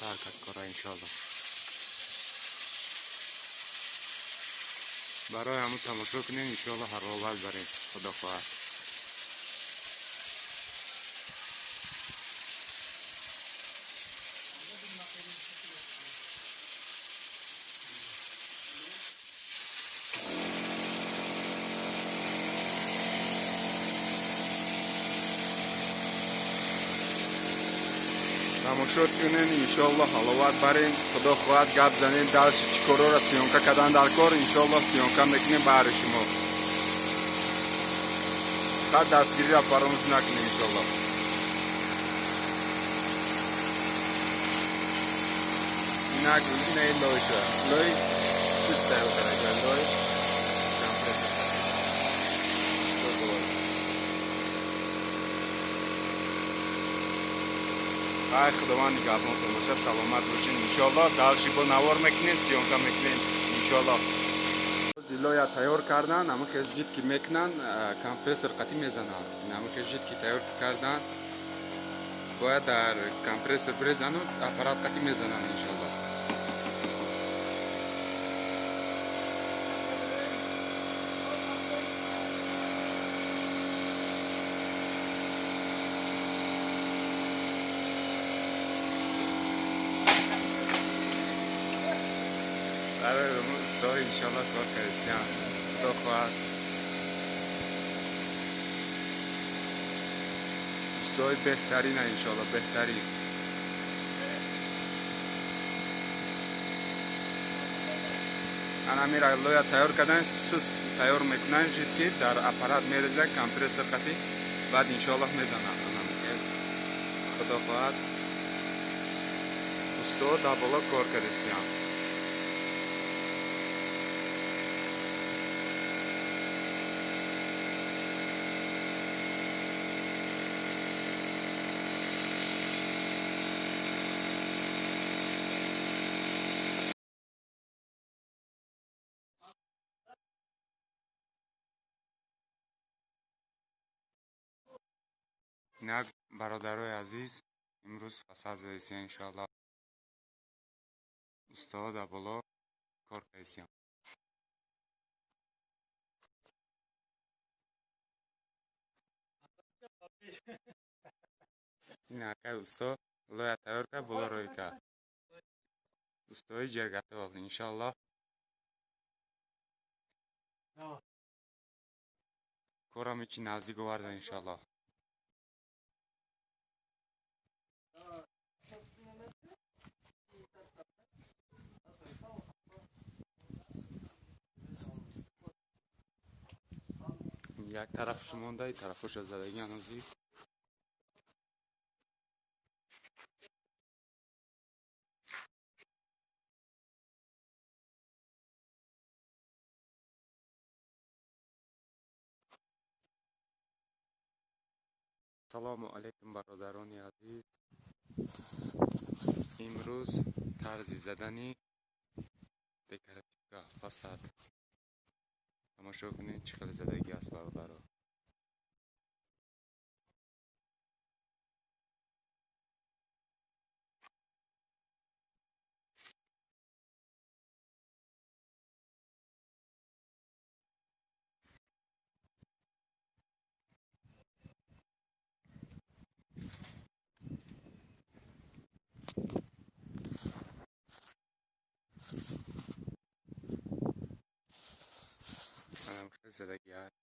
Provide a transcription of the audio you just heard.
حرکت کنه انشالله. برای همون تماشا کنین انشالله هر اول بریم خدا خواهد. تماشا کنین انشالله حلاوت برین خدا خواهد. گپ زنین درس چیکارا را سیونکا کردن در کار انشالله سیونکا میکنیم برای شما. خط دستگیری را فراموش نکنین انشالله. این این لایشه لای سیسته کنه لای ای خداوند نگهبان تماشا سلامت باشین انشالله. درشی با نوار میکنین سیونکا میکنین انشالله. لای تیار کردن همون که جیت که میکنن کمپرسر قطعی میزنن. همون که جیت که تیار کردن باید در کمپرسر بریزن و اپرات قطعی میزنن انشالله. برای اون استاد انشالله کار کردیم خدا خواهد. استاد بهترین انشالله بهترین. انا میره لویا تیار کردن سست تیار میکنن جدی در اپرات میرزه کمپرسر قطعی بعد انشالله میزنن. خدا خواهد استاد در بالا کار کردیم. اینک برادرای عزیز امروز فصل زیستی انشالله استاد در بالا کار کردیم. این اکه استاد لای تیار که بالا روی که استاد جرگته واقعی انشالله کارم ایچی نزدیک ورده انشالله. یک طرفش مونده طرفش از زدگی هنوزی. سلام علیکم برادران عزیز. امروز طرز زدنی دکراتیو فساد تماشا کنید چه خیلی زدگی است برادران. خیلی زدگی است.